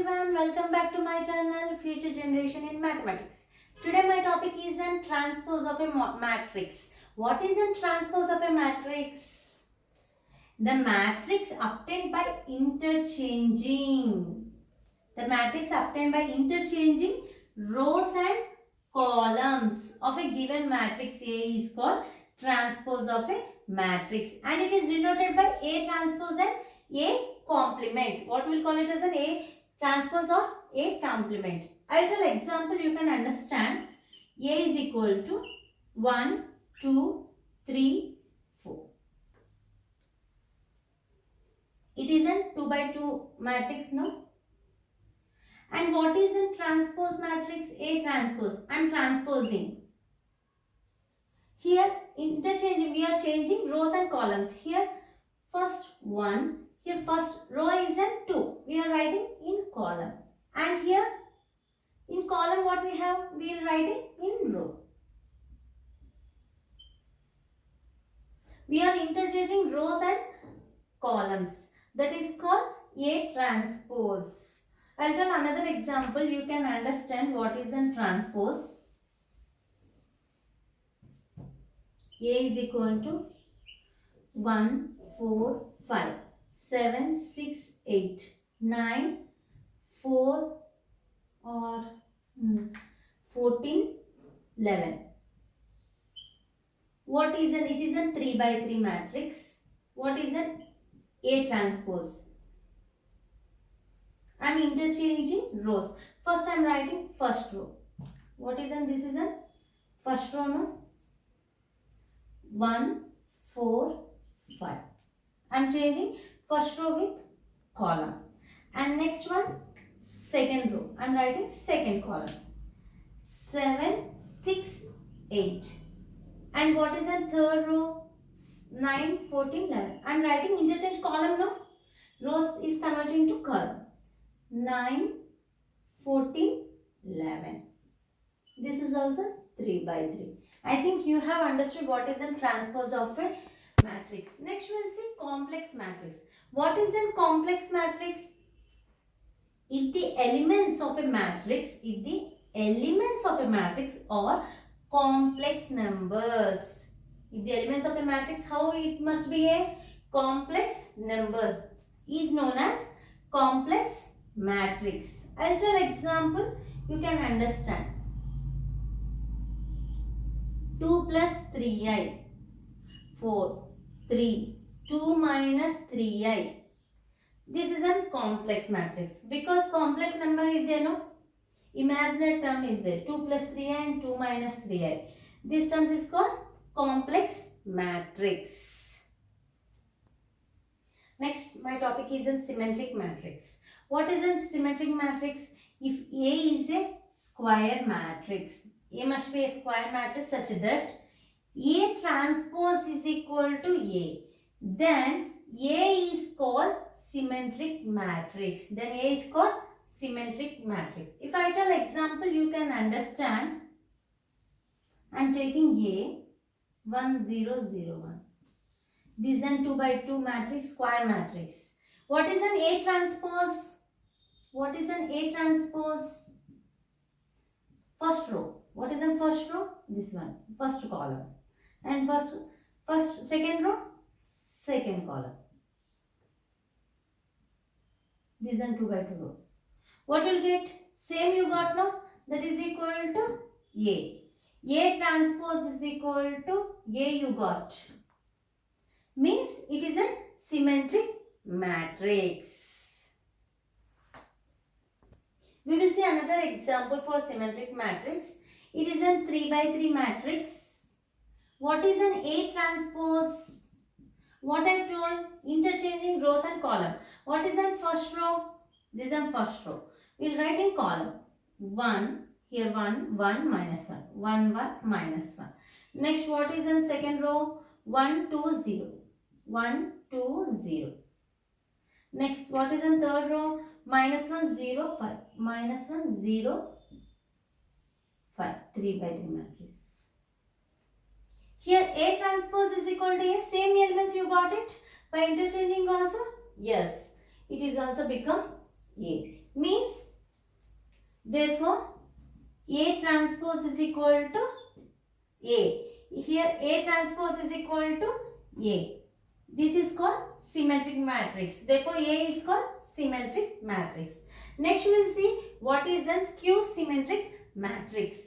everyone, welcome back to my channel Future Generation in Mathematics. Today my topic is an transpose of a matrix. What is a transpose of a matrix? The matrix obtained by interchanging. The matrix obtained by interchanging rows and columns of a given matrix A is called transpose of a matrix, and it is denoted by A transpose and A complement. What we'll call it as an A transpose or A complement. I'll tell example, you can understand. A is equal to 1, 2, 3, 4. It is a 2 by 2 matrix, no? And what is in transpose matrix? A transpose. I am transposing. Here interchanging, we are changing rows and columns. Here first 1, here first row is in 2. We are writing in column. And here in column what we have? We are writing in row. We are interchanging rows and columns. That is called A transpose. I'll tell another example. You can understand what is a transpose. A is equal to 1, 4, 5, 7, 6, 8, 9, 4 or 14, 11. What is an? It is a 3 by 3 matrix. What is an A transpose? I am interchanging rows. First I am writing first row. What is an? This is a first row, no? 1, 4, 5. I am changing first row with column. And next one, second row. I am writing second column. 7, 6, 8. And what is the third row? 9, 14, 11. I am writing interchange column, no? Rows is converting to column. 9, 14, 11. This is also 3 by 3. I think you have understood what is a transpose of a matrix. Next we will see complex matrix. What is a complex matrix? If the elements of a matrix, are complex numbers. If the elements of a matrix, how it must be a complex numbers, is known as complex matrix. I'll tell example, you can understand. 2 plus 3i, 4, 3, 2 minus 3i. This is a complex matrix because complex number is there, no? Imaginary term is there. 2 plus 3i and 2 minus 3i. This term is called complex matrix. Next, my topic is a symmetric matrix. What is a symmetric matrix? If A is a square matrix, A must be a square matrix such that A transpose is equal to A. Then A is called symmetric matrix. Then A is called symmetric matrix. If I tell example, you can understand. I am taking A 1, 0, 0, 1. This is a 2 by 2 matrix, square matrix. What is an A transpose? What is an A transpose? First row. What is the first row? This one, first column. And second row, second column. This is a 2 by 2 row. What will get? Same you got, no? That is equal to A. A transpose is equal to A you got. Means it is a symmetric matrix. We will see another example for symmetric matrix. It is a 3 by 3 matrix. What is an A transpose? What I told? Interchanging rows and column. What is the first row? This is first row. We will write in column. 1. Here 1, 1 minus 1. 1, 1 minus 1. Next, what is in second row? 1, 2, 0. 1, 2, 0. Next, what is in third row? Minus 1, 0, 5. Minus 1, 0, 5. 3 by 3 matrix. Here A transpose is equal to A. Same elements you got it by interchanging also? Yes. It is also become A. means therefore A transpose is equal to A. Here A transpose is equal to A. This is called symmetric matrix. Therefore A is called symmetric matrix. Next we will see what is a skew symmetric matrix.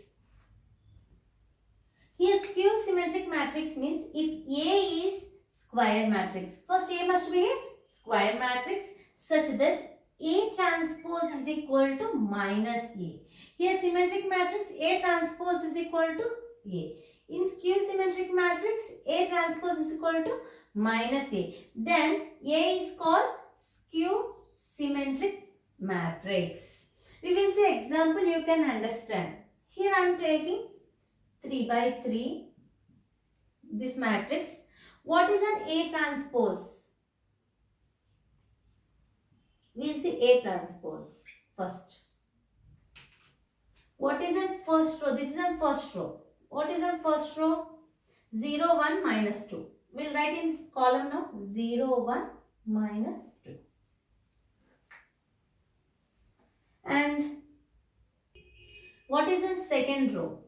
Here skew symmetric matrix means if A is square matrix. First A must be a square matrix such that A transpose is equal to minus A. Here symmetric matrix A transpose is equal to A. In skew symmetric matrix A transpose is equal to minus A. Then A is called skew symmetric matrix. We will see example you can understand. Here I am taking 3 by 3 this matrix. What is an A transpose? We will see A transpose first. What is in first row? This is in first row. What is in first row? 0, 1, minus 2. We will write in column now 0, 1, minus 2. And what is in second row?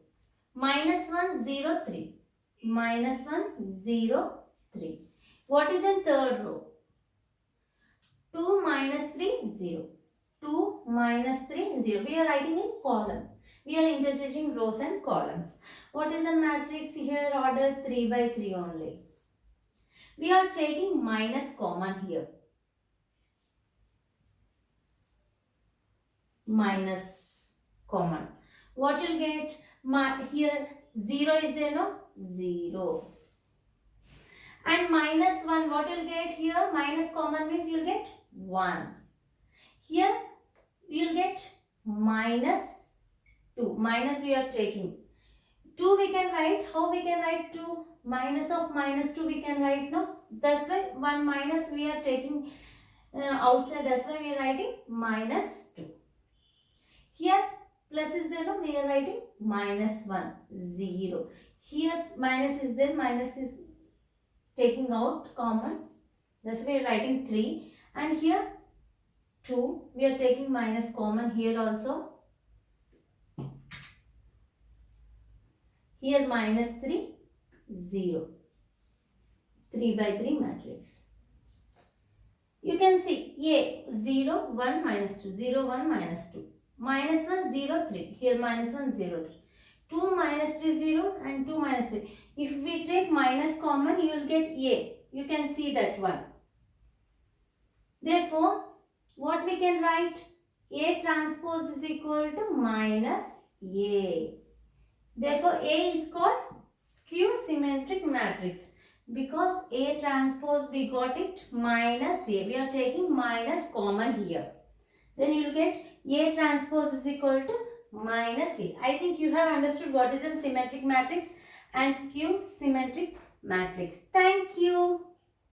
Minus 1, 0, 3. Minus 1, 0, 3. What is in third row? 2, minus 3, 0. 2, minus 3, 0. We are writing in column. We are interchanging rows and columns. What is the matrix here? Order 3 by 3 only. We are taking minus common here. Minus common. What you'll get? Here 0 is there, no? 0. And minus 1, what you'll get here? Minus common means you'll get 1. Here you'll get minus 2. Minus we are taking. 2 we can write. How we can write 2? Minus of minus 2 we can write, no? That's why 1 minus we are taking outside. That's why we are writing minus 2. Here plus is there, no? We are writing minus 1, 0. Here minus is there. Minus is taking out common. That's why we are writing 3. And here 2. We are taking minus common here also. Here minus 3, 0. 3 by 3 matrix. You can see A 0, 1, minus 2. 0, 1, minus 2. Minus 1, 0, 3. Here minus 1, 0, 3. 2 minus 3, 0 and 2 minus 3. If we take minus common, you will get A. You can see that one. Therefore, what we can write? A transpose is equal to minus A. Therefore, A is called skew symmetric matrix. Because A transpose we got it minus A. We are taking minus common here. Then you will get A transpose is equal to minus A. I think you have understood what is a symmetric matrix and skew symmetric matrix. Thank you.